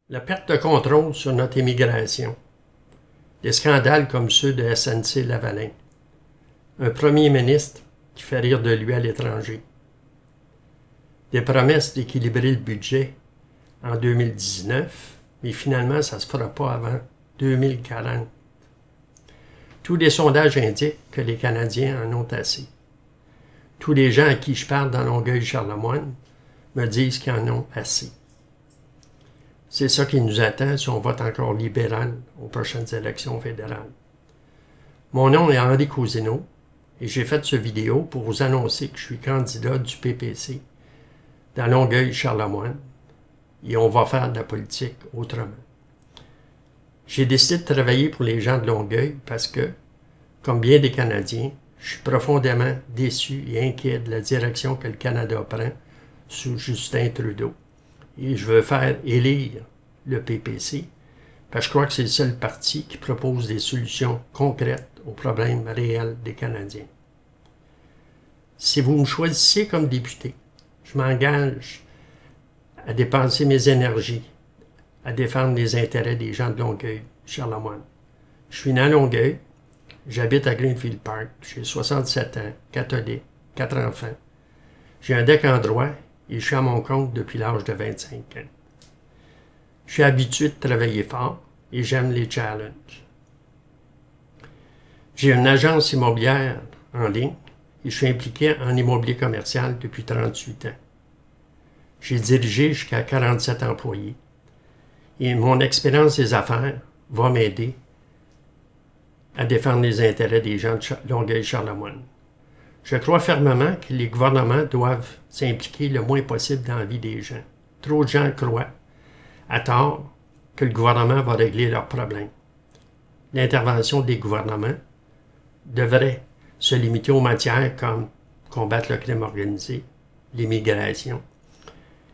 La perte de contrôle sur notre immigration. Des scandales comme ceux de SNC-Lavalin. Un premier ministre qui fait rire de lui à l'étranger. Des promesses d'équilibrer le budget en 2019, mais finalement, ça ne se fera pas avant 2040. Tous les sondages indiquent que les Canadiens en ont assez. Tous les gens à qui je parle dans Longueuil-Charlemagne me disent qu'ils en ont assez. C'est ça qui nous attend si on vote encore libéral aux prochaines élections fédérales. Mon nom est Henri Cousineau et j'ai fait cette vidéo pour vous annoncer que je suis candidat du PPC dans Longueuil-Charlemagne et on va faire de la politique autrement. J'ai décidé de travailler pour les gens de Longueuil parce que, comme bien des Canadiens, je suis profondément déçu et inquiet de la direction que le Canada prend sous Justin Trudeau. Et je veux faire élire le PPC parce que je crois que c'est le seul parti qui propose des solutions concrètes aux problèmes réels des Canadiens. Si vous me choisissez comme député, je m'engage à dépenser mes énergies, à défendre les intérêts des gens de Longueuil-Charlemagne. Je suis né à Longueuil, j'habite à Greenfield Park, j'ai 67 ans, catholique, 4 enfants. J'ai un deck en droit et je suis à mon compte depuis l'âge de 25 ans. Je suis habitué de travailler fort et j'aime les challenges. J'ai une agence immobilière en ligne et je suis impliqué en immobilier commercial depuis 38 ans. J'ai dirigé jusqu'à 47 employés et mon expérience des affaires va m'aider à défendre les intérêts des gens de Longueuil-Charlemagne. Je crois fermement que les gouvernements doivent s'impliquer le moins possible dans la vie des gens. Trop de gens croient, à tort, que le gouvernement va régler leurs problèmes. L'intervention des gouvernements devrait se limiter aux matières comme combattre le crime organisé, l'immigration,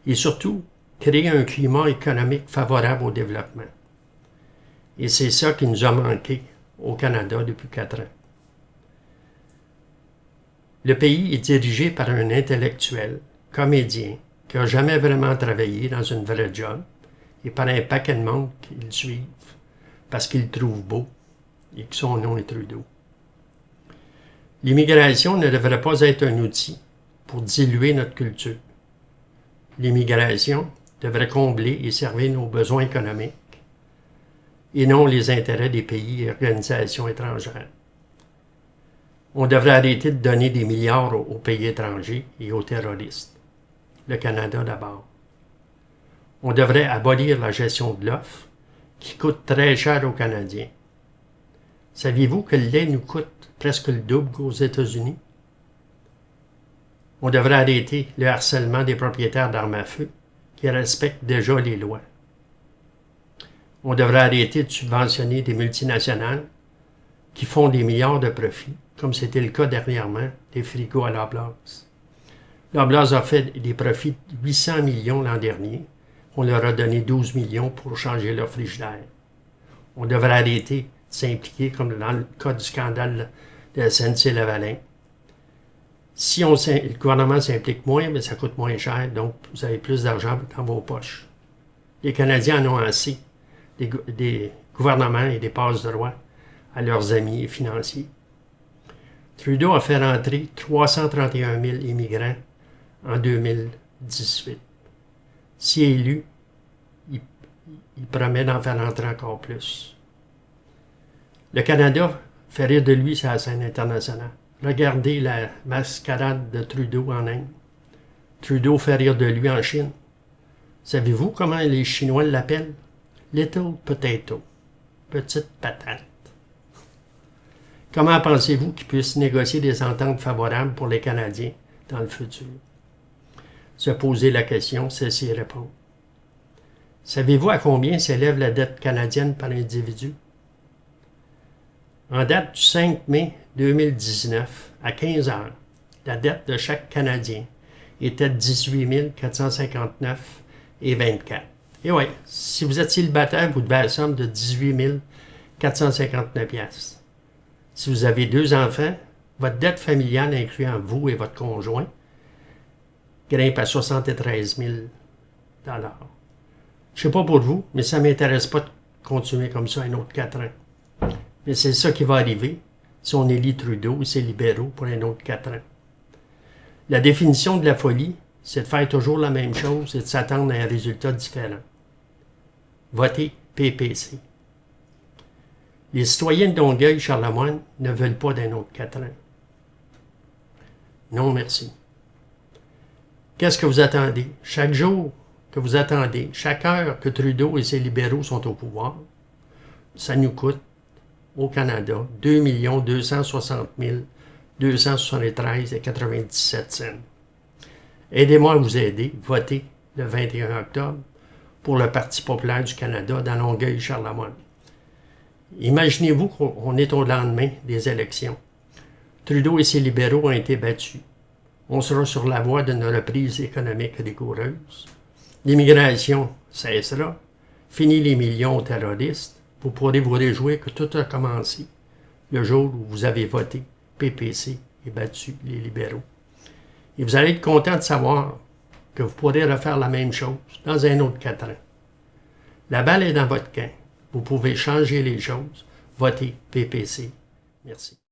et surtout créer un climat économique favorable au développement. Et c'est ça qui nous a manqué au Canada depuis 4 ans. Le pays est dirigé par un intellectuel, comédien, qui n'a jamais vraiment travaillé dans une vraie job, et par un paquet de monde qui le suivent parce qu'il le trouve beau et que son nom est Trudeau. L'immigration ne devrait pas être un outil pour diluer notre culture. L'immigration devrait combler et servir nos besoins économiques et non les intérêts des pays et organisations étrangères. On devrait arrêter de donner des milliards aux pays étrangers et aux terroristes. Le Canada d'abord. On devrait abolir la gestion de l'offre qui coûte très cher aux Canadiens. Saviez-vous que le lait nous coûte presque le double qu'aux États-Unis? On devrait arrêter le harcèlement des propriétaires d'armes à feu qui respectent déjà les lois. On devrait arrêter de subventionner des multinationales qui font des milliards de profits, comme c'était le cas dernièrement des frigos à Loblaws. Loblaws a fait des profits de 800 millions l'an dernier. On leur a donné 12 millions pour changer leur frigidaire. On devrait arrêter de s'impliquer, comme dans le cas du scandale de SNC-Lavalin. Si le gouvernement s'implique moins, mais ça coûte moins cher, donc vous avez plus d'argent dans vos poches. Les Canadiens en ont assez des gouvernements et des passe-droits à leurs amis financiers. Trudeau a fait rentrer 331 000 immigrants en 2018. S'il est élu, il promet d'en faire rentrer encore plus. Le Canada fait rire de lui sur la scène internationale. Regardez la mascarade de Trudeau en Inde. Trudeau fait rire de lui en Chine. Savez-vous comment les Chinois l'appellent? Little potato. Petite patate. Comment pensez-vous qu'ils puissent négocier des ententes favorables pour les Canadiens dans le futur? Se poser la question, c'est s'y répondre. Savez-vous à combien s'élève la dette canadienne par individu? En date du 5 mai 2019, à 15 heures, la dette de chaque Canadien était de 18 459,24. Et oui, si vous êtes célibataire, vous devez la somme de 18 459 $. Si vous avez 2 enfants, votre dette familiale, incluant vous et votre conjoint, grimpe à 73 000 $. Je sais pas pour vous, mais ça m'intéresse pas de continuer comme ça un autre 4 ans. Mais c'est ça qui va arriver si on élit Trudeau et ses libéraux pour un autre 4 ans. La définition de la folie, c'est de faire toujours la même chose et de s'attendre à un résultat différent. Votez PPC. Les citoyens de Longueuil-Charlemagne ne veulent pas d'un autre 4 ans. Non, merci. Qu'est-ce que vous attendez? Chaque jour que vous attendez, chaque heure que Trudeau et ses libéraux sont au pouvoir, ça nous coûte, au Canada, 2 260 273,97 cents. Aidez-moi à vous aider. Votez le 21 octobre pour le Parti populaire du Canada dans Longueuil-Charlemagne. Imaginez-vous qu'on est au lendemain des élections. Trudeau et ses libéraux ont été battus. On sera sur la voie d'une reprise économique rigoureuse. L'immigration cessera. Fini les millions aux terroristes. Vous pourrez vous réjouir que tout a commencé le jour où vous avez voté PPC et battu les libéraux. Et vous allez être content de savoir que vous pourrez refaire la même chose dans un autre 4 ans. La balle est dans votre camp. Vous pouvez changer les choses. Votez PPC. Merci.